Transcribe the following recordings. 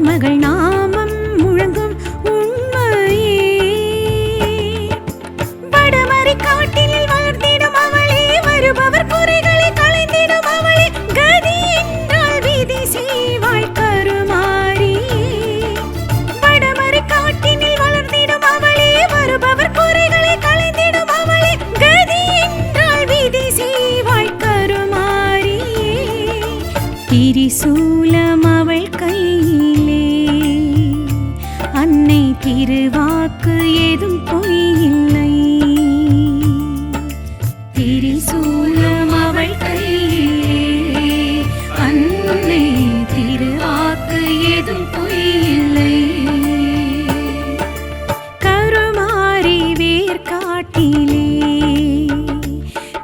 மகள் நாமம் முழங்கும் உண்மையே. வடமறை காட்டினில் வளர்ந்திடும் அவளே, வருபவர் குறைகளை களைந்திடும் அவளே, கதி என்றால் விதி செய்வாள் கருமாரியே. வடமறை காட்டினில் வளர்ந்திடும் அவளே, வருபவர் குறைகளை களைந்திடும் அவளே, கதி என்றால் விதி செய்வாள் கருமாரியே. திரிசூலம் அவள் கையிலே, அன்னை திருவாக்கு ஏதும் பொய்யில்லை. திரிசூலம் அவள் கையிலே, அன்னை திருவாக்கு ஏதும் பொய்யில்லை. கருமாரி வேர்காட்டிலே,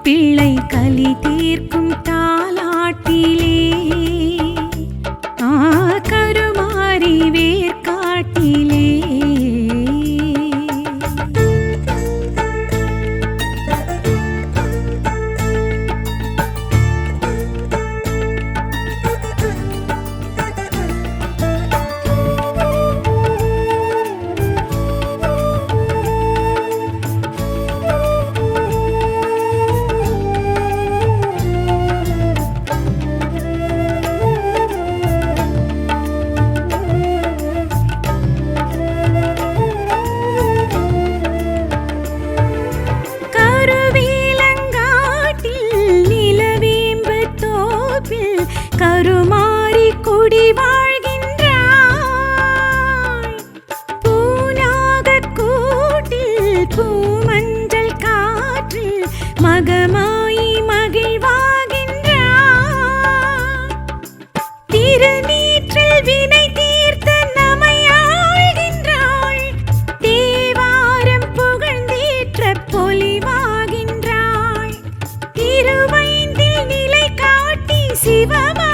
பிள்ளை கலி தீர்க்கும் தாலாட்டிலே. கருமாரி வேர்காட்டிலே. கருமாரி குடி வாழ்கின்றாள். பூநாகக் கூட்டில் பூமஞ்சள் காற்றில் மகமாயி மகிழ்வாகின்றாள். திருநீற்றில் வினை தீர்த்து நம்மை ஆழ்கின்றாள். தேவாரம் புகழ்ந்தேற்ற பொலிவாகின்றாள். திருவைந்தில் நிலை காட்டி சிவமா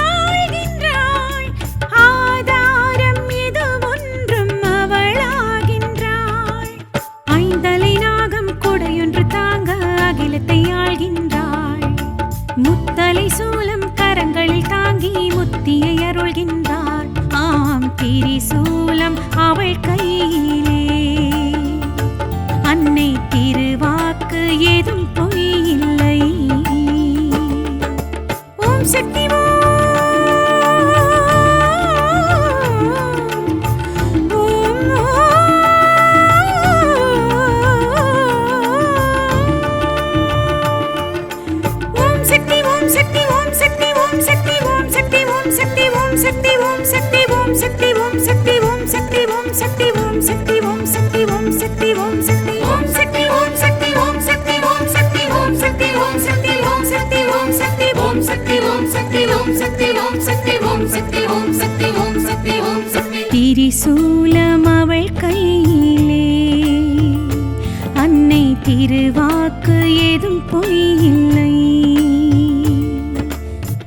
முத்தலை சூலம் கரங்களில் தாங்கி முத்தியை அருள்கின்றார். ஆம், திரிசூலம் அவள் கையிலே, அன்னை திருவாக்கு ஏதும் பொய்யில்லை. ஓம் சக்தி திரிசூலம் அவள் கையிலே, அன்னை திருவாக்கு ஏதும் பொய்யில்லை.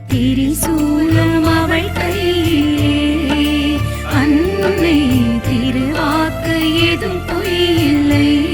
திரிசூலம் அவள் கையிலே, அன்னை திருவாக்கு ஏதும் பொய்யில்லை.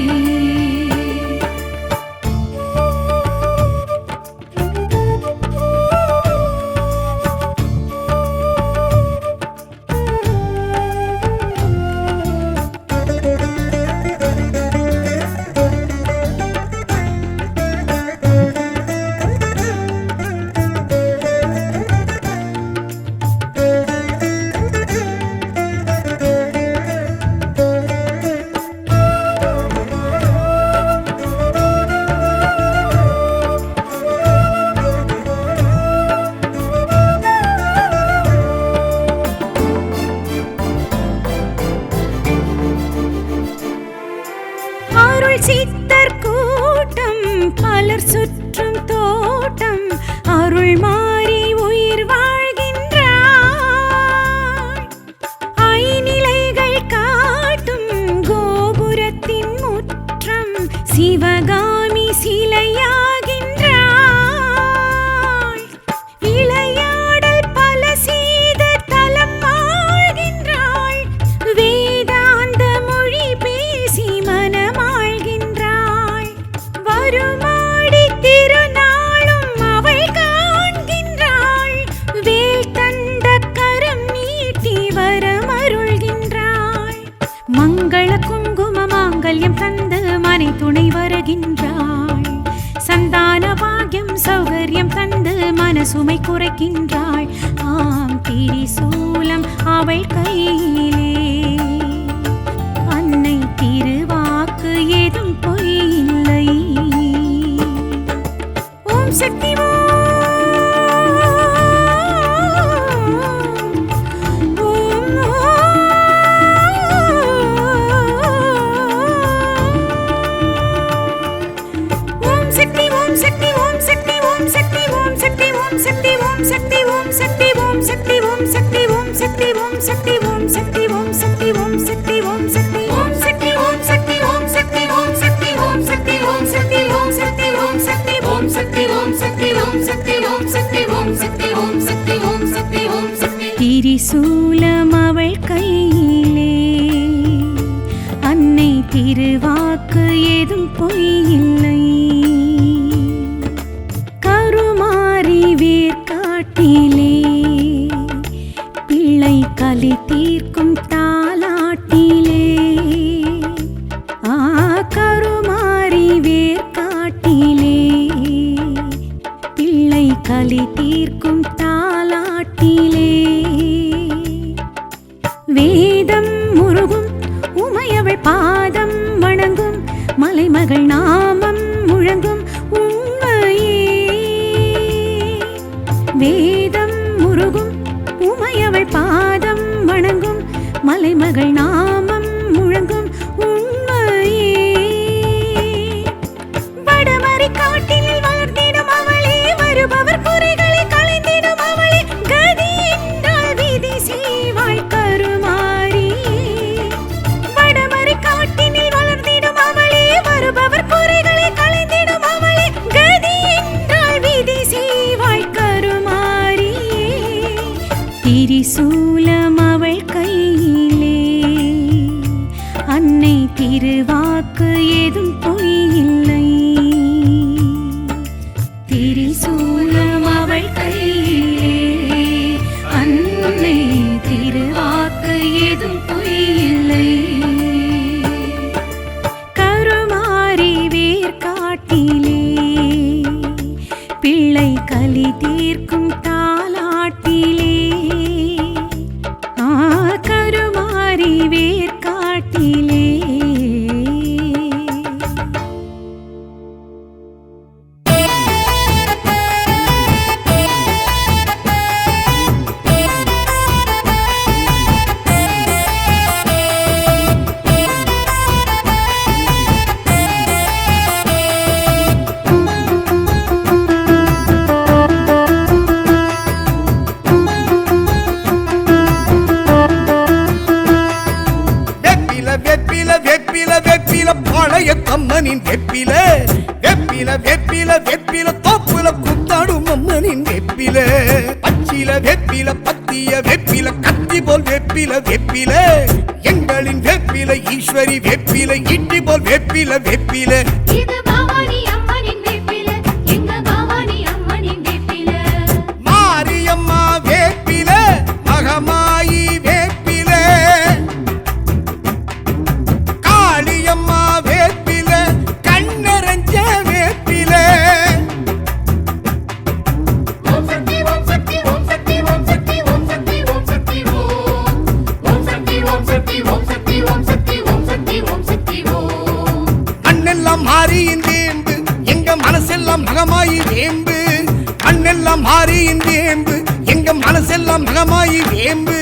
சௌகரியம் தந்து மனை துணை வருகின்றாள். சந்தான பாக்யம் சௌகரியம் தந்து மனசுமை குறைக்கின்றாள். ஆம் திரிசூலம் அவள் கையிலே, அன்னை திருவாக்கு ஏதும் பொய்யில்லை. ஓம் சக்தி திரிசூலம் அவள் கையிலே, அன்னை திருவாக்கு ஏதும் பொய்யில்லை. கருமாறி வேர்க்காட்டிலே பிள்ளை கலி தீர்க்கும் தாலாட்டிலே. கருமாறி வேர்க்காட்டிலே பிள்ளை கலி தீர்க்கும் தாலாட்டிலே. வேதம் முருகும் உமையவள் பாதம் வணங்கும் மலைமகள் நாமம் முழங்கும் உண்மையே. வேதம் முருகும் உமையவள் பாதம் வணங்கும் மலைமகள் நாமம் முழங்கும் உண்மையே. வடமறை காட்டில் வளர்ந்திடும் அவளே, வருபவர் குறைகளை களைந்திடும் அவளே, கதி என்றால் விதி செய்வாள் கருமாறி. வடமறை காட்டினில் வளர்ந்திடும் அவளே, வருபவர் குறைகளை களைந்திடும் அவளே, கதி என்றால் விதி செய்வாள் கருமாறி. திரிசூலம் அவள் கையிலே, அன்னை திருவாக்கு ஏதும் பொய்யில்லை. திரிசூலம் அவள் கையிலே, அன்னை திருவாக்கு ஏதும் பொய்யில்லை. கருமாறி வேர்க்காட்டிலே பிள்ளை கலி தீர்க்கும் தாலாட்டிலே. கருமாறி வேர்க்காட்டிலே. அம்மனின் வெப்பில வெப்பில வெப்பில வெப்பில தோப்புல குத்தாடும் அம்மனின் வெப்பில. பச்சில வெப்பில பத்திய வெப்பில கத்தி போல் வெப்பில வெப்பில. எங்களின் வெப்பில ஈஸ்வரி வெப்பில இட்டி போல் வெப்பில வெப்பில. மாரியம்மா வேப்பில மகமாயி வேப்பில. காளியம்மா வேப்பில கண்ணரஞ்ச வேப்பில. மண்ணெல்லாம் மாறியின் வேம்பு எங்க மனசெல்லாம் மகமாயி வேம்பு. மண்ணெல்லாம் மாறியின் வேம்பு எங்க மனசெல்லாம் மகமாயி வேம்பு.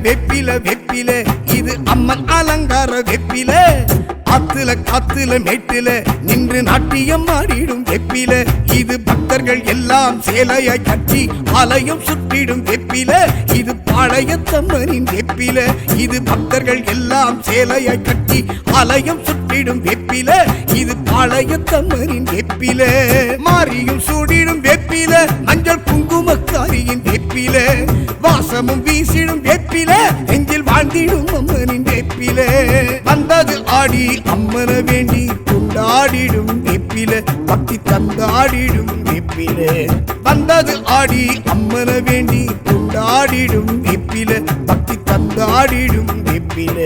வெப்பில வெப்பில இது அம்மன் அலங்கார வெப்பில. ஆத்துல காத்துல மேட்டுல நின்று நாட்டியம் ஆடிடும் வெப்பில இது பக்தர்கள் எல்லாம் சேலையை கட்டி ஆலயம் சுற்றிடும் வெப்பில இது பாளையத்தம்மனின் வெப்பில இது பக்தர்கள் எல்லாம் சேலையை கட்டி ஆலயம் சுற்றிடும் வெப்பில இது பாளையத்தம்மனின் வெப்பில மாரியும் சூடிடும் வெப்பில மஞ்சள் குங்குமக்காரியின் வெப்பில வாசமும் வீசிடும் வெப்பில நெஞ்சில் வாழ்ந்திடும் அம்மனின் வெப்பில வந்தது ஆடி அம்மன வேண்டி கொண்டாடிடும் வெப்பில பக்தி தந்தாடிடும் வெப்பில வந்தது ஆடி அம்மன வேண்டி கொண்டாடிடும் வெப்பில பக்தி தந்தாடிடும் வெப்பில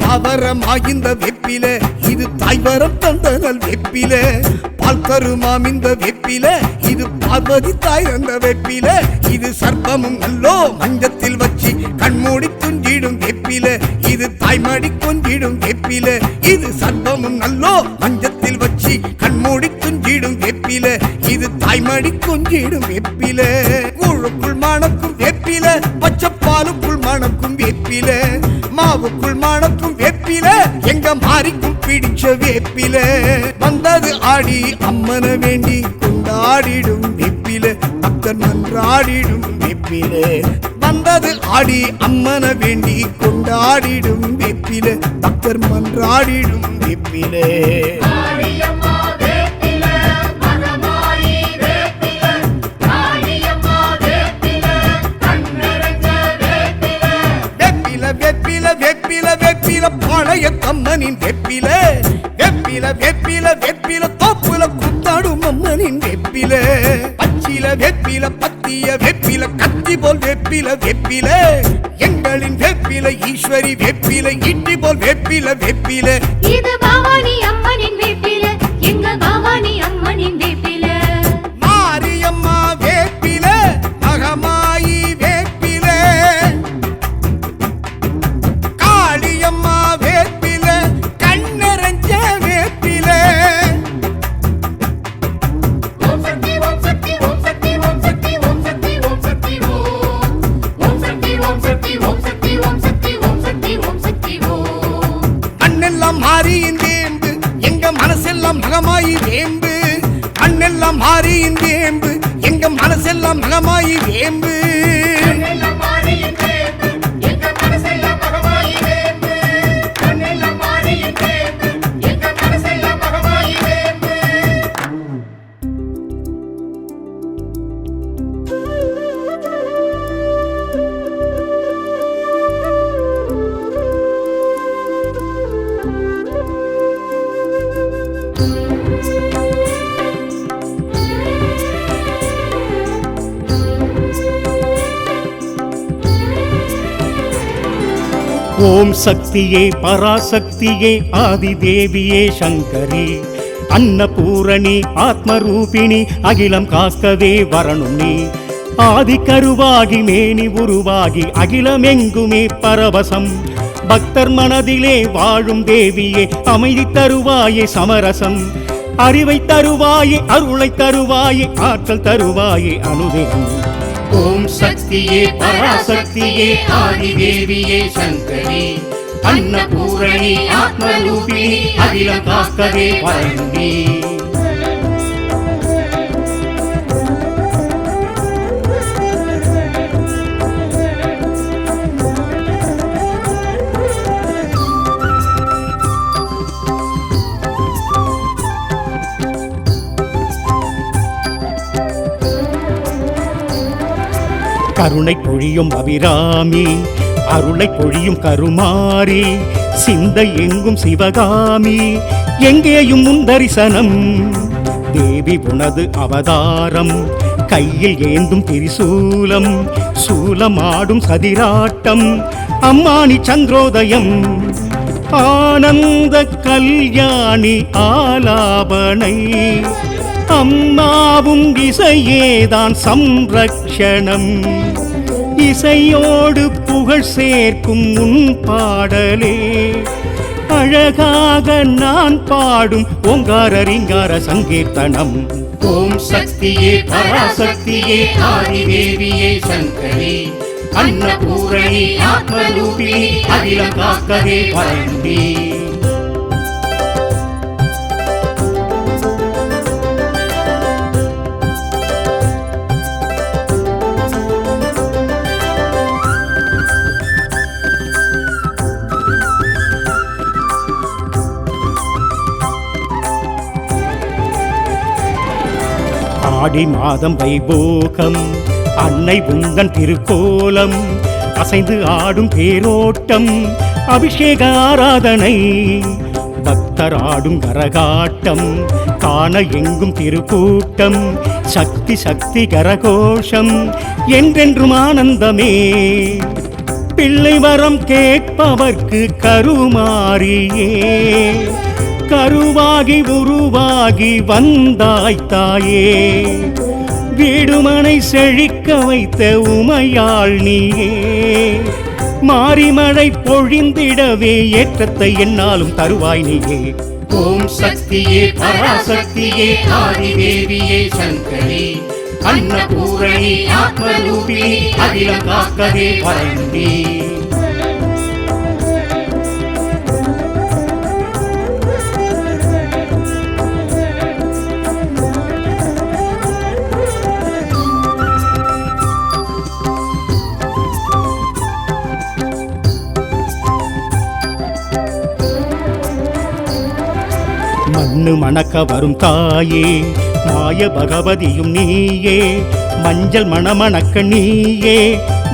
அவரமாகிந்த வெப்பில இது தாய்வரம் தந்தனல் வெப்பில பால் கருமாமிந்த வெப்பில இது பார்வதி தாய் தந்த வெப்பில இது சர்ப்பமும் நல்லோ மஞ்சத்தில் வச்சு கண்மூடி துஞ்சிடும் வெப்பில இது தாய்மடி கொஞ்சிடும் வெப்பில இது சர்ப்பமும் நல்லோ மஞ்சத்தில் வச்சு கண்மூடி துஞ்சிடும் வெப்பில இது தாய்மடி கொஞ்சிடும் வெப்பில கூழுக்குள் மணக்கும் வெப்பில பச்சைப்பாலுக்குள் மணக்கும் வெப்பில மாவுக்குள் மணக்கும் வெப்பில எங்க மாறிக்கும் பிடிச்ச வேப்பில வந்தது ஆடி அம்மன வேண்டி கொண்டாடிடும் வெப்பில பக்தர் நன்றாடிடும் வெப்பில வந்தது ஆடி அம்மன வேண்டி கொண்டாடிடும் வெப்பில பக்தர் மன்றாடிடும் வெப்பில வெப்பில வெப்பில பாளையத்தம்மனின் வெப்பில வெப்பில வெப்பில வெப்பில தோப்புல குத்தாடும் அம்மனின் வெப்பில பச்சில வெப்பில பத்திய வெப்பில கத்தி போல் வெப்பில வெப்பில எங்களின் வெப்பில ஈஸ்வரி வெப்பில இட்டி போல் வெப்பில வெப்பில இது பவானி அம்மனின் வேப்பில எங்க பவானி அம்மனின் வேப்பில மாரியம்மா வேப்பில மகமாயி வேப்பில காளியம்மா வேப்பில கண்ணரஞ்ச வேப்பில ஓம் சக்தி ஓம் சக்தி ஓம் சக்தி ஓம் சக்தி ஓம் சக்தி ஓம் சக்தி ஓம் சக்தி ஓம் சக்தி ஓம் சக்தி ஓம் சக்தி ஓம் சக்தி ஓம் சக்தி ஓம் மண்ணெல்லாம் மாறியின் வேம்பு எங்க மனசெல்லாம் மகமாயி வேம்பு மண்ணெல்லாம் மாறியின் வேம்பு எங்க மனசெல்லாம் மகமாயி வேம்பு கண்ணெல்லாம் மாறியின் வேம்பு எங்க மனசெல்லாம் மகமாயி வேம்பு கண்ணெல்லாம் மாறியின் வேம்பு எங்க மனசெல்லாம் மகமாயி வேம்பு ஓம் சக்தியே பராசக்தியே ஆதிதேவியே சங்கரி அன்னபூரணி ஆத்மரூபிணி அகிலம் காக்கவே வரணும் நீ ஆதி கருவாகி மேனி உருவாகி அகிலமெங்குமே பரவசம் பக்தர் மனதிலே வாழும் தேவியே அமைதி தருவாயே சமரசம் அறிவை தருவாயே அருளை தருவாயே ஆற்றல் தருவாயே அனுதினம் ஓம் சக்தியே பராசக்தியே ஆதிதேவியே சங்கரி அன்னபூரணி ஆத்மரூபிணி அகிலம் காக்கவே வரணும் நீ கருணை பொழியும் அபிராமி அருளை பொழியும் கருமாறி சிந்தை எங்கும் சிவகாமி எங்கேயும் முன் தரிசனம் தேவி உனது அவதாரம் கையில் ஏந்தும் திரிசூலம் சூலமாடும் சதிராட்டம் அம்மானி சந்திரோதயம் ஆனந்த கல்யாணி ஆலாபனை அம்மாவும் இசையேதான் சம்ரக்ஷணம் இசையோடு புகழ் சேர்க்கும் உன் பாடலே அழகாக நான் பாடும் ஓங்கார ரீங்கார சங்கீர்த்தனம் ஓம் சக்தியே பராசக்தியே ஆதிதேவியே சங்கரி அன்னபூரணி ஆத்மரூபிணி அகிலம் காக்கவே வரண்டி ஆடி மாதம் வைபோகம் அன்னை உந்தன் திருக்கோலம் அசைந்து ஆடும் தேரோட்டம் அபிஷேக ஆராதனை பக்தர் ஆடும் கரகாட்டம் காண எங்கும் திருக்கூட்டம் சக்தி சக்தி கரகோஷம் என்றென்றும் ஆனந்தமே பிள்ளை வரம் கேட்பவர்க்கு கருமாறியே கருவாகி உருவாகி வந்தாய் தாயே வீடுமனை செழிக்க வைத்த உமையாள் நீயே மாரிமழை பொழிந்திடவே ஏற்றத்தை என்னாலும் தருவாய் நீயே ஓம் சக்தியே பராசக்தியே ஆதிதேவியே சங்கரி அன்னபூரணி ஆத்மரூபிணி அகிலம் காக்கவே வரண்டி மண்ணு மணக்க வரும் தாயே மாய பகவதியும் நீயே மஞ்சள் மணமணக்க நீயே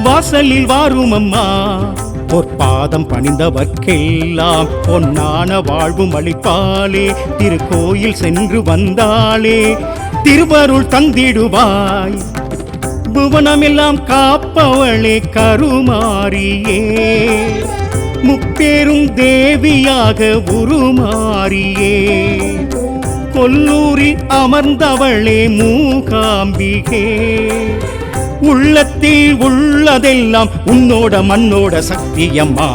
வாசலில் வாரும் அம்மா பொற்பாதம் பணிந்தவர்க்கெல்லாம் பொன்னான வாழ்வும் அளிப்பாளே திருக்கோயில் சென்று வந்தாளே திருவருள் தந்திடுவாய் புவனமெல்லாம் காப்பவளே கருமாரியே முப்பேரும் தேவியாக உருமாறியே கொல்லூரில் அமர்ந்தவளே மூகாம்பிகே உள்ளத்தில் உள்ளதெல்லாம் உன்னோட மண்ணோட சக்தியம்மா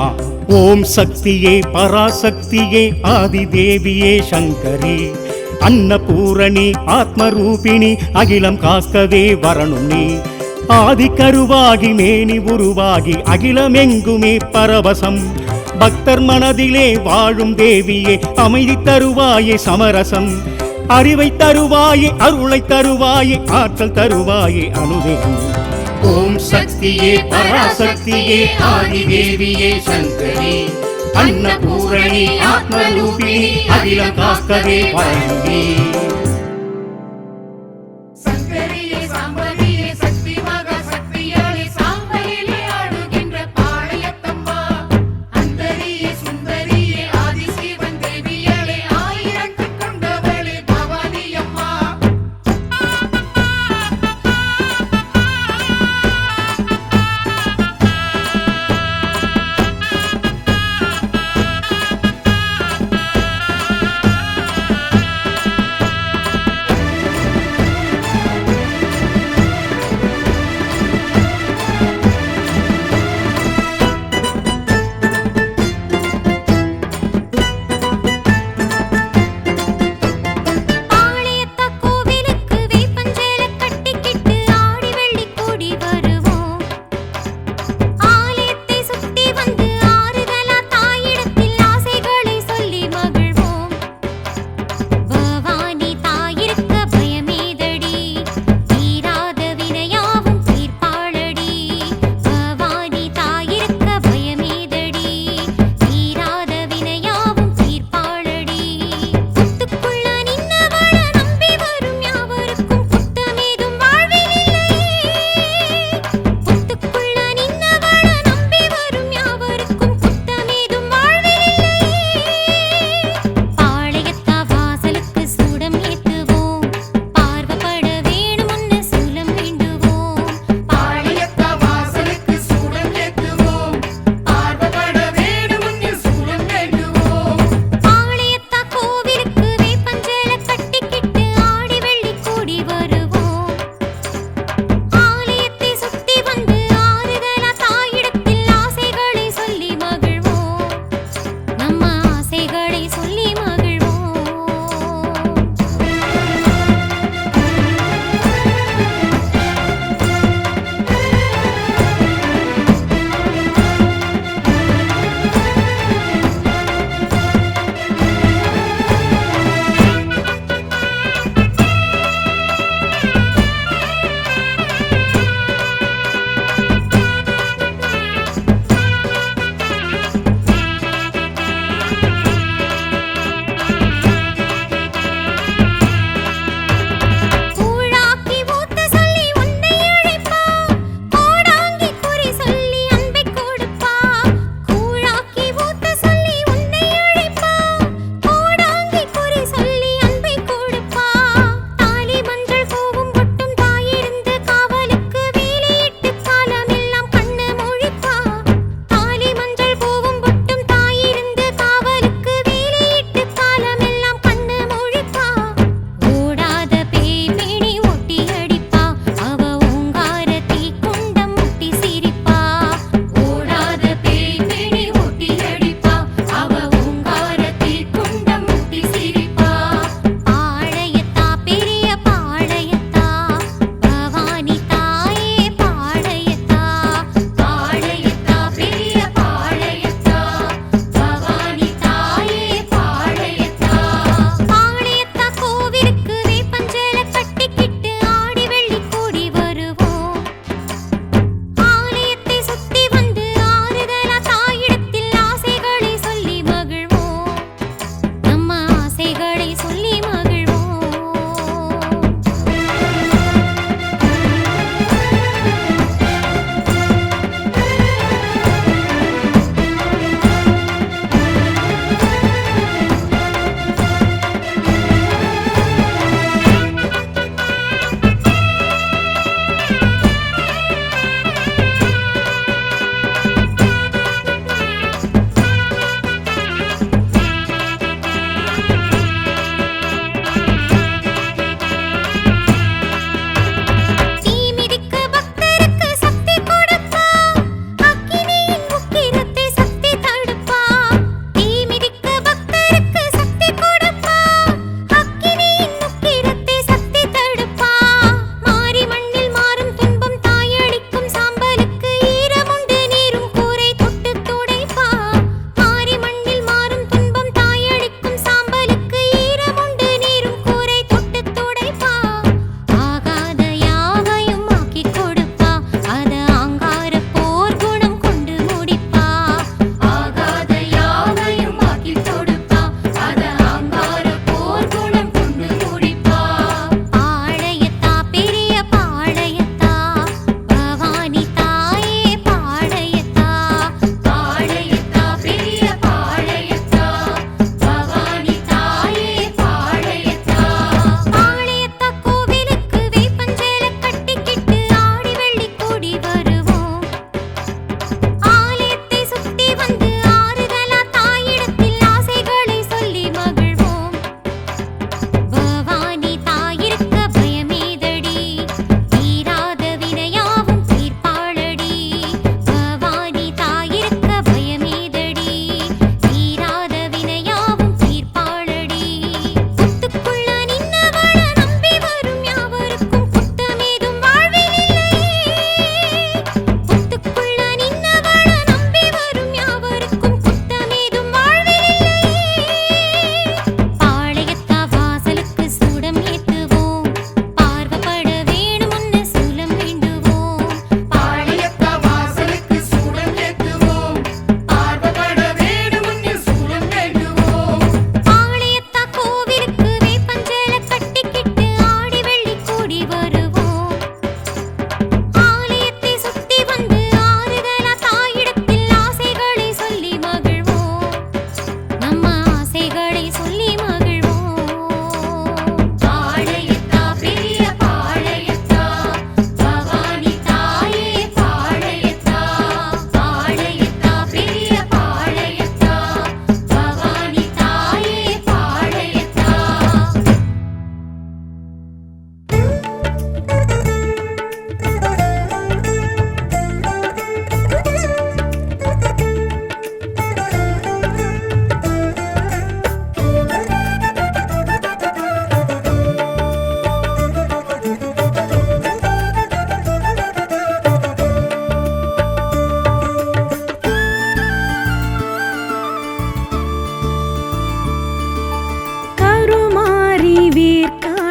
ஓம் சக்தியே பராசக்தியே ஆதிதேவியே சங்கரி அன்னபூரணி ஆத்மரூபிணி அகிலம் காக்கவே வரணும் நீ ஆதி கருவாகி மேனி உருவாகி அகிலமெங்குமே பரவசம் பக்தர் மனதிலே வாழும் தேவியே அமைதி தருவாயே சமரசம் அறிவை தருவாயே அருளை தருவாயே ஆற்றல் தருவாயே அனுதினம் ஓம் சக்தியே பராசக்தியே ஆதிதேவியே சங்கரி அன்னபூரணி ஆத்மரூபிணி அகிலம் காக்கவே வரண்டி சங்கரியே சாம்பவியே சக்தி மகா சக்தியாளே சாம்பலிலே ஆடுகின்ற பாளையத்தம்மா அந்தரியே சுந்தரியே ஆதிசிவன் தேவியாளே ஆயிரத்து கொண்டவளே பவானி அம்மா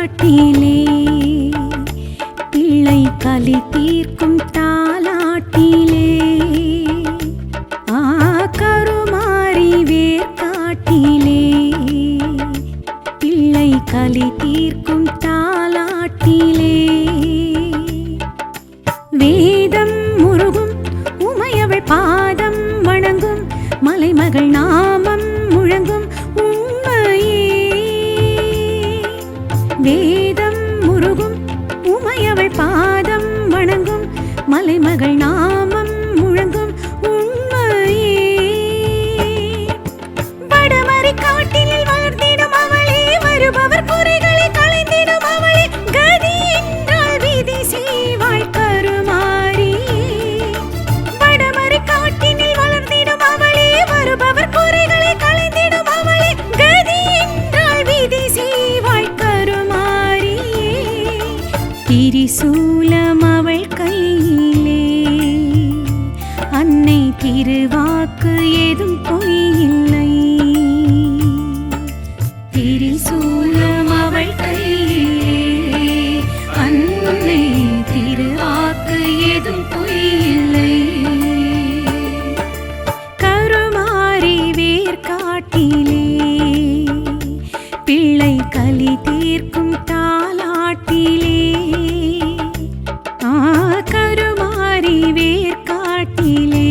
வேர்க்காட்டிலே பிள்ளை கலி தீர்க்கும் தாலாட்டிலே கருமாறி வேர்க்காட்டிலே பிள்ளை கலி தீர்க்கும் தாலாட்டிலே வேதம் முருகும் உமையவள் பாதம் வணங்கும் மலைமகள் நாமம் முழங்கும் உண்மையே வேதம் முருகும் உமையவள் பாதம் வணங்கும் மலைமகள் நாமம் முழங்கும் உண்மையே வடமறை காட்டினில் வளர்ந்திடும் அவளே வருபவர் குறைகளை களைந்திடும் அவளே கதி என்றால் விதி செய்வாள் கருமாறி வடமறை காட்டினில் வளர்ந்திடும் அவளே வருபவர் குறைகளை களைந்திடும் அவளே கதி என்றால் விதி செய்வாள் கருமாறி திரிசூலம் அவள் கையிலே அன்னை திருவாக்கு ஏதும் பொய்யில்லை திரிசூலம் அவள் கையிலே அன்னை திருவாக்கு ஏதும் பொய்யில்லை கருமாறி வேர்க்காட்டிலே பிள்ளை கலி தீர்க்கும் தாலாட்டிலே கருமாறி வேர்க்காட்டிலே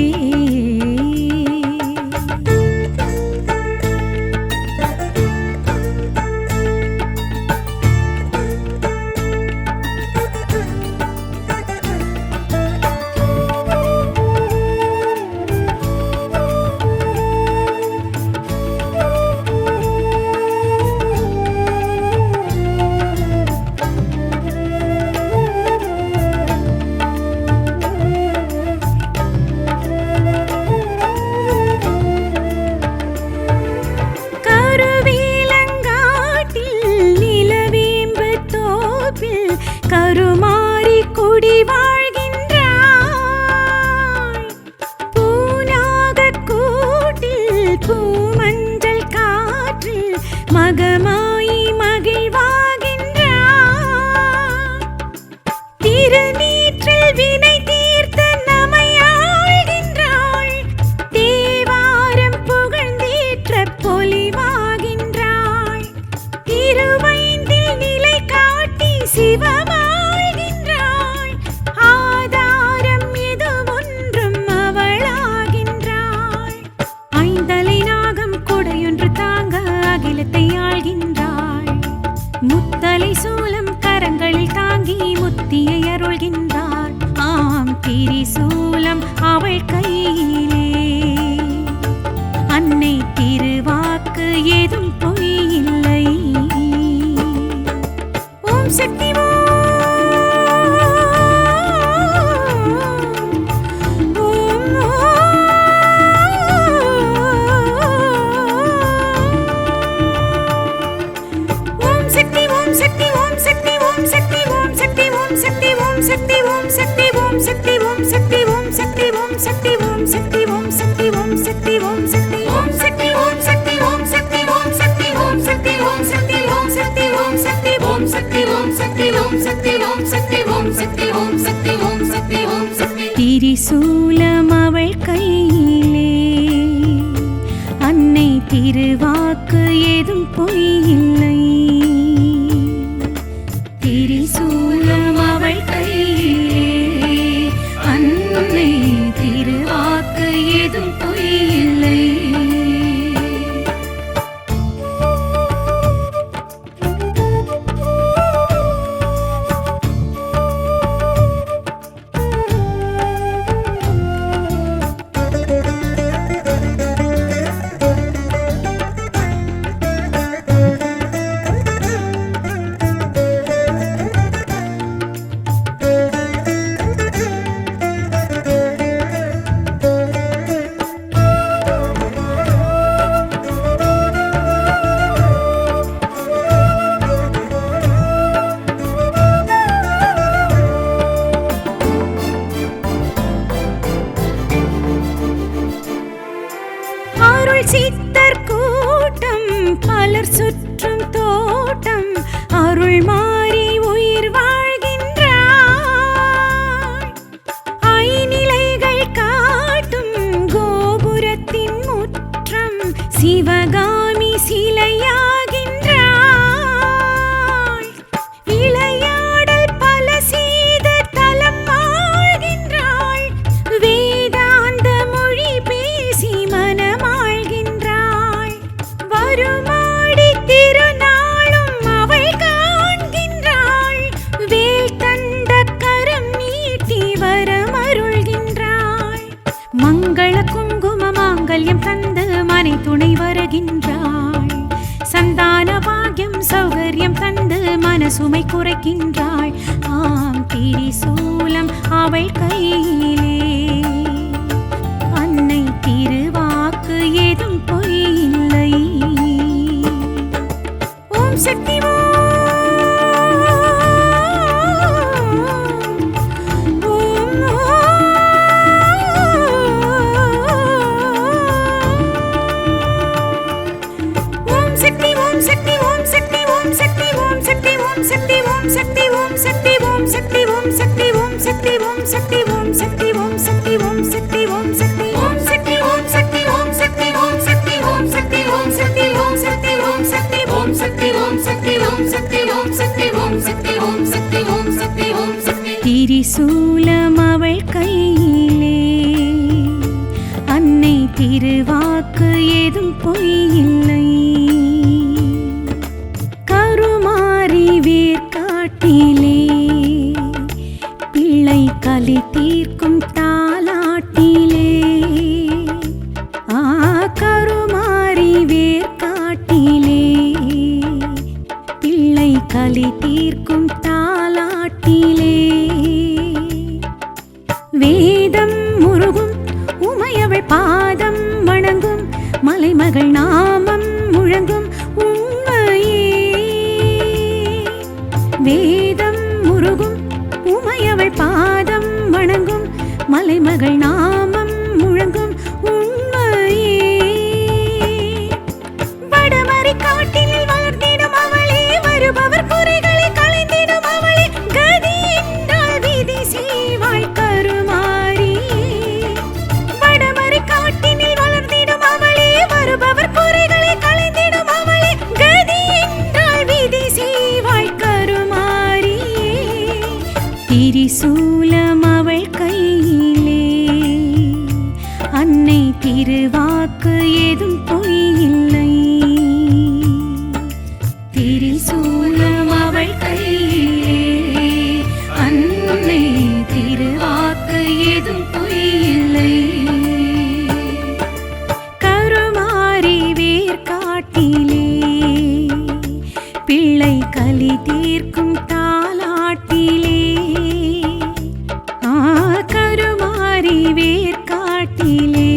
கருமாறி குடி வாழ்கின்றாய் பூநாகக் கூட்டில் பூமஞ்சள் காற்றில் மகமாயி மகிழ்வாகின்றாய் திருநீற்றில் வினை தீர்த்த நமையாழ்கின்றாள் தேவாரம் புகழ்ந்தேற்ற பொலிவாகின்றாள் திருவைந்தில் நிலை காட்டி சிவமா முத்தலை சூலம் கரங்களில் தாங்கி முத்தியை அருள்கின்றார் ஆம் திரிசூலம் அவள் கையிலே அன்னை திருவாக்கு ஏதும் பொய்யில்லை ஓம் சக்தி திரிசூலம் அவள் கையிலே அன்னை திருவாக்கு ஏதும் பொய்யில்லை திரிசூலம் அவள் கையிலே அன்னை திருவாக்கு ஏதும் பொய்யில்லை சித்தர் கூட்டம் பலர் சுற்றும் தோட்டம் அருள்மா சிவகாமி சிலையாகின்றாள், விளையாடல் பல செய்த தலம் வாழ்கின்றாள், வேதாந்த மொழி பேசி மனமாழ்கின்றாள், வருமாடி திருநாளும் அவள் காண்கின்றாள், வேல் தந்த கரம் நீட்டி வரமருள்கின்றாள், மங்கள குங்கும மாங்கல்யம் தந்து மனை துணை வருகின்றாள், சந்தான பாக்யம் சௌகரியம் தந்து மனசுமை குறைக்கின்றாள், ஆம் திரிசூலம் அவள் கையிலே, அன்னை திருவாக்கு ஏதும் பொய்யில்லை. ஓம் சக்தி திரிசூலம் அவள் கையிலே, அன்னை திருவாக்கு ஏதும் பொய்யில்லை. கருமாரி வேர்க்காட்டிலே பிள்ளை கலி தீர்க்கும் தாலாட்டிலே, கருமாரி வேர்க்காட்டிலே பிள்ளை கலி தீர்க்கும் தாலாட்டிலே, வேதம் முருகும் உமையவள் பாதம் வணங்கும், மலைமகள் நாமம் முழங்கும் உண்மையே, வேதம் முருகும் உமையவள் பாதம் வணங்கும், மலைமகள் நாமம் முழங்கும் உண்மையே, வடமறை காட்டினில் வளர்ந்திடும் அவளே, வருபவர் குறைகளை களைந்திடும் அவளே, கதி என்றால் விதி செய்வாள் கருமாரியே, வடமறை காட்டினில் வளர்ந்திடும் அவளே, வருபவர் குறைகளை களைந்திடும் அவளே, கதி என்றால் விதி செய்வாள் கருமாரியே, திரிசூலம் அவள் கையிலே, அன்னை திருவாக்கு ஏதும் பொய்யில்லை. திரிசூலம் அவள் கையிலே, அன்னை திருவாக்கு ஏதும் பொய்யில்லை. கருமாரி வேர்க்காட்டிலே பிள்ளை கலி தீர்க்கும் தாலாட்டிலே, கருமாரி வேர்க்காட்டிலே.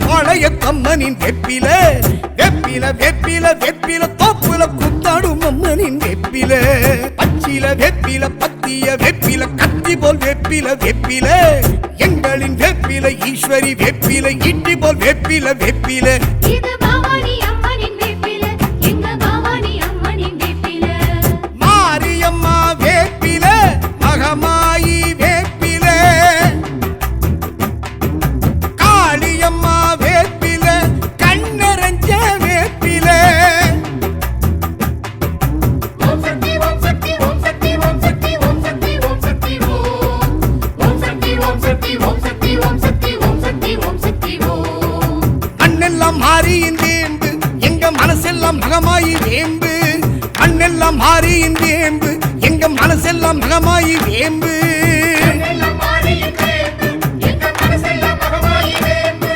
பழைய கம்மனின் வெப்பில, வெப்பில வெப்பில வெப்பில தோப்புல குத்தாடும் அம்மனின் வெப்பில, பச்சில வெப்பில பத்திய வெப்பில கத்தி போல் வெப்பில வெப்பில, எங்களின் வெப்பில ஈஸ்வரி வெப்பில இட்டி போல் வெப்பில வெப்பில, இது பவானி அம்மனின் வேப்பில, எங்க பவானி அம்மனின் வேப்பில, மாரியம்மா வேப்பில மகமாயி வேப்பில, காளியம்மா வேப்பில கண்ணரஞ்ச வேப்பில, ஓம் சக்தி ஓம் சக்தி ஓம் சக்தி ஓம் சக்தி ஓம் சக்தி ஓம் சக்தி ஓம் சக்தி ஓம் சக்தி ஓம் சக்தி ஓம் சக்தி ஓம் சக்தி ஓம் சக்தி ஓம், மண்ணெல்லாம் மாறியின் வேம்பு எங்க மனசெல்லாம் மகமாயி வேம்பு, மண்ணெல்லாம் மாறியின் வேம்பு எங்க மனசெல்லாம் மகமாயி வேம்பு, கண்ணெல்லாம் மாறியின் வேம்பு, எங்க மனசெல்லாம் மகமாயி வேம்பு,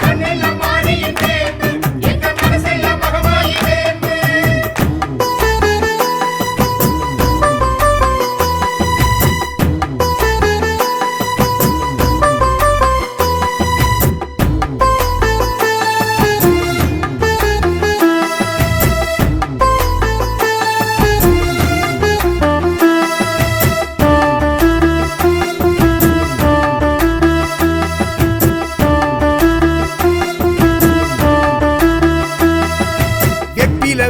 கண்ணெல்லாம் மாறியின் வேம்பு, எங்க மனசெல்லாம் மகமாயி வேம்பு.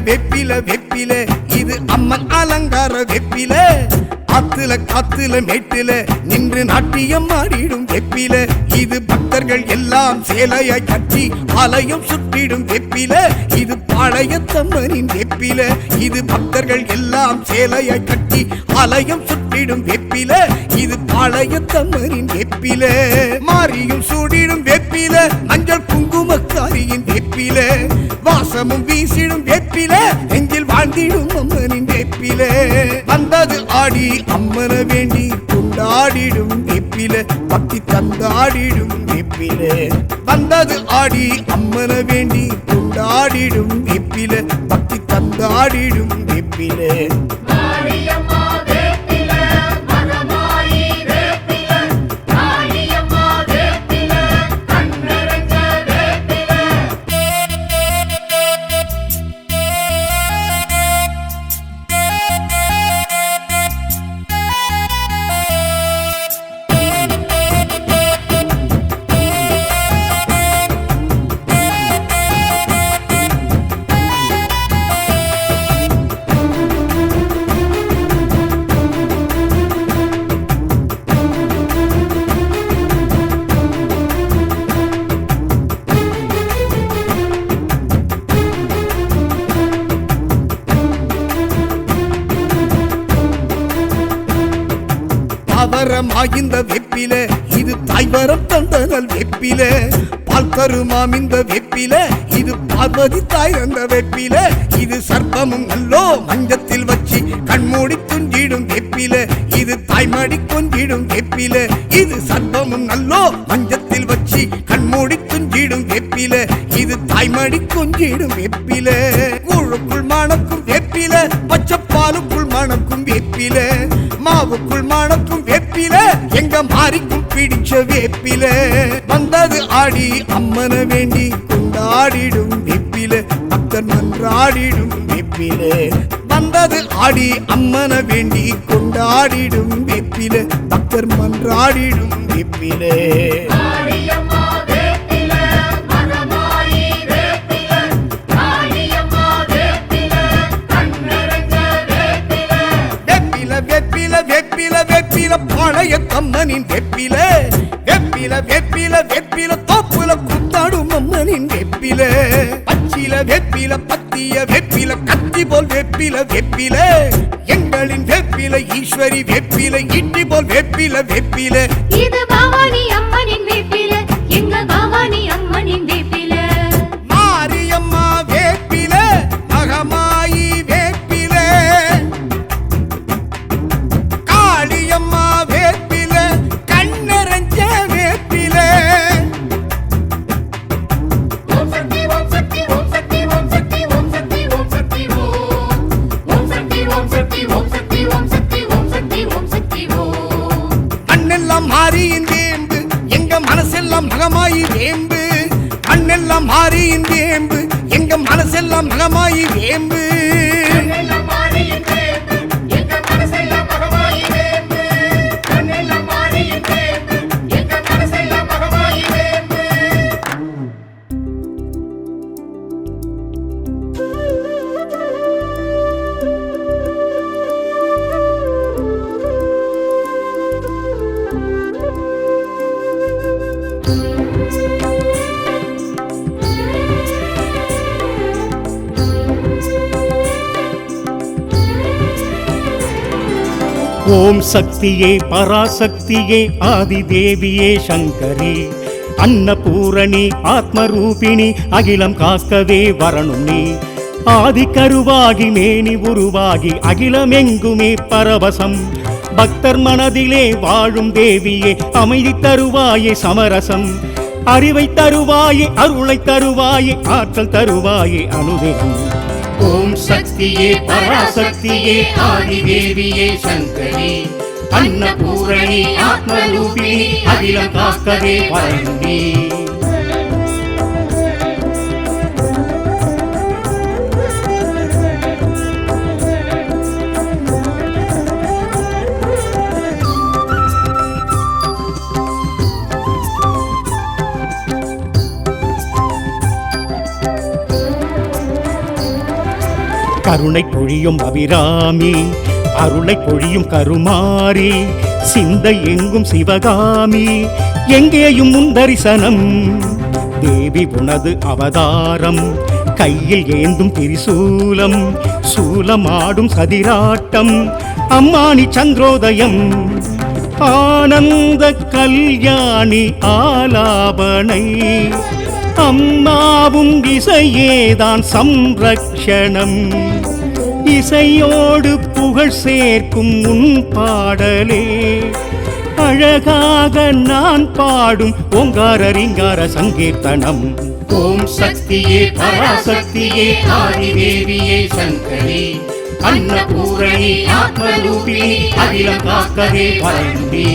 வெப்பில வெப்பில இது அம்மன் அலங்கார வெப்பில ஆத்துல காத்துல மேட்டுல நின்று நாட்டியம் ஆடிடும் வெப்பில இது பக்தர்கள் எல்லாம் சேலையாய் கட்டி ஆலயம் சுற்றிடும் வெப்பில இது பாளையத்தம்மனின் வெப்பில இது பக்தர்கள் எல்லாம் சேலையாய் கட்டி ஆலயம் சுற்றிடும் வெப்பில இது பாளையத்தம்மனின் வெப்பில மாரியும் சூடிடும் வெப்பில மஞ்சள் குங்குமக்காரியின் வெப்பில வாசமும் வீசிடும் வெப்பில நெஞ்சில் வாழ்ந்திடும் அம்மனின் வெப்பில வந்தது ஆடி அம்மன வேண்டி கொண்டாடிடும் வெப்பில பக்தி தந்தாடிடும் வெப்பில வந்தது ஆடி அம்மன வேண்டி கொண்டாடிடும் வெப்பில பக்தி தந்தாடிடும் வெப்பில மாரியம்மா வேப்பில மகமாயி வேப்பில காளியம்மா வேப்பில கண்ணரஞ்ச வேப்பில தாவரமாகிந்த வெப்பில இது தாய்வரம் தந்தனல் வெப்பில பால் தருமாம் இந்த வெப்பில இது பார்வதி தாய் தந்த வெப்பில இது சர்ப்பமும் நல்லோ மஞ்சத்தில் வச்சு கண்மூடி துஞ்சிடும் வெப்பில இது தாய்மடி கொஞ்சிடும் வெப்பில இது சர்ப்பமும் நல்லோ மஞ்சத்தில் வச்சு கண்மூடி துஞ்சிடும் வெப்பில இது தாய்மடி கொஞ்சிடும் வெப்பில கூழுக்குள் மணக்கும் வெப்பில பச்சைப்பாலுக்குள் மணக்கும் வெப்பில மாவுக்குள் மணக்கும் வெப்பில எங்க மாறிக்கும் பிடிச்ச வேப்பில வந்தது ஆடி அம்மன வேண்டி கொண்டாடிடும் வெப்பில பக்தர் மன்றாடிடும் வெப்பில வந்தது ஆடி அம்மன வேண்டி கொண்டாடிடும் வெப்பில பக்தர் மன்றாடிடும் வெப்பில மாரியம்மா வேப்பில மகமாயி வேப்பில காளியம்மா வேப்பில கண்ணரஞ்ச வேப்பில வெப்பில வெப்பில வெப்பில வெப்பில பாளையத்தம்மனின் வெப்பில வெப்பில வெப்பில வெப்பில தோப்புல குத்தாடும் அம்மனின் வெப்பில பச்சில வெப்பில பத்திய வெப்பில கத்தி போல் வெப்பில வெப்பில எங்களின் வெப்பில ஈஸ்வரி வெப்பில இட்டி போல் வெப்பில வெப்பில இது பவானி அம்மனின் வேப்பில எங்க பவானி அம்மனின் வேப்பில மாரியம்மா வேப்பில மகமாயி வேப்பில காளியம்மா வேப்பில கண்ணரஞ்ச வேப்பில ஓம் சக்தி ஓம் சக்தி ஓம் சக்தி ஓம் சக்தி ஓம் சக்தி ஓம் சக்தி ஓம் சக்தி ஓம் சக்தி ஓம் சக்தி ஓம் சக்தி ஓம் சக்தி ஓம் சக்தி ஓம் மண்ணெல்லாம் மாறியின் வேம்பு எங்க மனசெல்லாம் மகமாயி வேம்பு மண்ணெல்லாம் மாறியின் வேம்பு எங்க மனசெல்லாம் மகமாயி வேம்பு கண்ணெல்லாம் மாறியின் வேம்பு எங்க மனசெல்லாம் மகமாயி வேம்பு கண்ணெல்லாம் மாறியின் வேம்பு எங்க மனசெல்லாம் மகமாயி வேம்பு ஓம் சக்தியே பராசக்தியே ஆதிதேவியே சங்கரி அன்னபூரணி ஆத்மரூபிணி அகிலம் காக்கவே வரணும் நீ ஆதி கருவாகி மேனி உருவாகி அகிலமெங்குமே பரவசம் பக்தர் மனதிலே வாழும் தேவியே அமைதி தருவாயே சமரசம் அறிவை தருவாயே அருளை தருவாயே ஆற்றல் தருவாயே அனுதினம் ஓம் சக்தியே பராசக்தியே ஆதிதேவியே சங்கரி அன்னபூரணி ஆத்மரூபிணி அகிலம் காக்கவே வரணும் நீ கருணை பொழியும் அபிராமி, அருளை பொழியும் கருமாரி, சிந்தை எங்கும் சிவகாமி, எங்கேயும் முந்தரிசனம். தேவி உனது அவதாரம், கையில் ஏந்தும் திரிசூலம், சூலமாடும் சதிராட்டம், அம்மானி சந்திரோதயம். ஆனந்த கல்யாணி ஆலாபனை, அம்மாவும் இசையேதான் சம்ரக்ஷணம். இசையோடு புகழ் சேர்க்கும் உன் பாடலே, அழகாக நான் பாடும் ஓங்கார ரீங்கார சங்கீர்த்தனம். ஓம் சக்தியே பராசக்தியே ஆதிதேவியே சங்கரி, அன்னபூரணி ஆத்மரூபிணி, அகிலம் காக்கவே வரண்டி.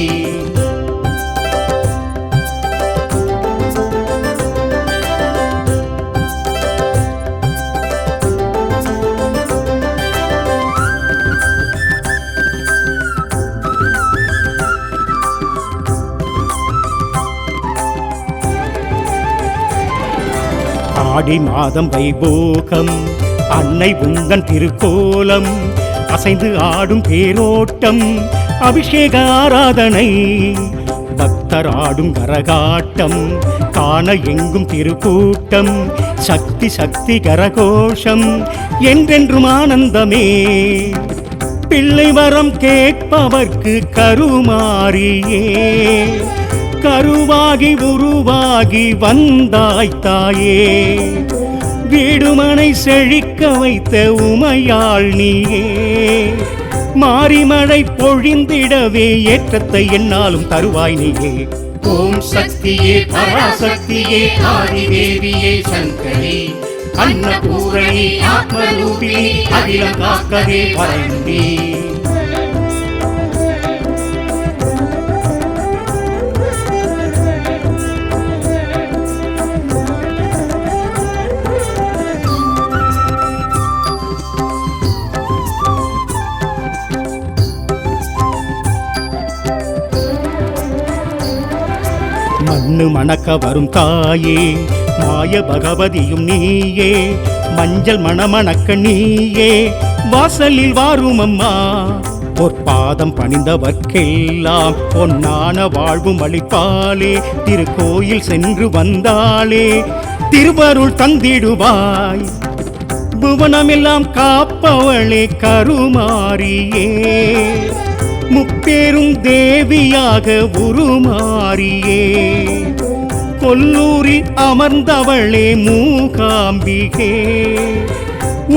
ஆடி மாதம் வைபோகம், அன்னை உந்தன் திருக்கோலம், அசைந்து ஆடும் பேரோட்டம், அபிஷேக ஆராதனை, பக்தர் ஆடும் கரகாட்டம், காண எங்கும் திருக்கூட்டம், சக்தி சக்தி கரகோஷம், என்றென்றும் ஆனந்தமே. பிள்ளை வரம் கேட்பவர்க்கு கருமாரியே, கருவாகி உருவாகி வந்தாய் தாயே, வீடுமனை செழிக்க வைத்த உமையாள் நீயே, மாரிமழை பொழிந்திடவே ஏற்றத்தை என்னாலும் தருவாய் நீயே. ஓம் சக்தியே பராசக்தியே ஆதிதேவியே சங்கரி, அன்னபூரணி ஆத்மரூபிணி, அகிலம் காக்கவே வரண்டி. மண்ணு மணக்க வரும் தாயே, மாய பகவதியும் நீயே, மஞ்சள் மணமணக்க நீயே, வாசலில் வாரும் அம்மா. பொற்பாதம் பணிந்தவர்க்கெல்லாம் பொன்னான வாழ்வும் அளிப்பாளே, திருக்கோயில் சென்று வந்தாளே, திருவருள் தந்திடுவாய். புவனமெல்லாம் காப்பவளே கருமாரியே, முப்பேரும் தேவியாக உருமாறியே, கொல்லூரில் அமர்ந்தவளே மூகாம்பிகே,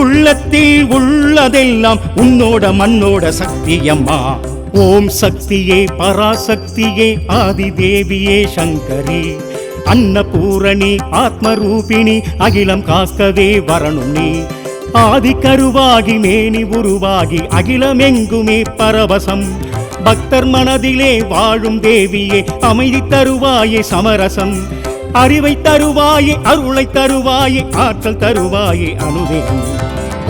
உள்ளத்தில் உள்ளதெல்லாம் உன்னோட மண்ணோட சக்தியம்மா. ஓம் சக்தியே பராசக்தியே ஆதிதேவியே சங்கரி, அன்னபூரணி ஆத்மரூபிணி, அகிலம் காக்கவே வரணும் நீ. ஆதி கருவாகி மேனி உருவாகி அகிலமெங்குமே பரவசம், பக்தர் மனதிலே வாழும் தேவியே, அமைதி தருவாயே சமரசம், அறிவை தருவாயே அருளை தருவாயே, ஆற்றல் தருவாயே அனுதினம்.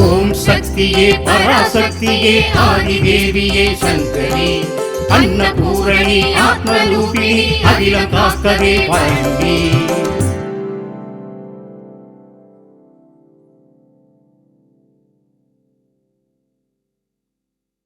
ஓம் சக்தியே பராசக்தியே ஆதிதேவியே சங்கரி, அன்னபூரணி ஆத்மரூபிணி, அகிலம் காக்கவே வரண்டி.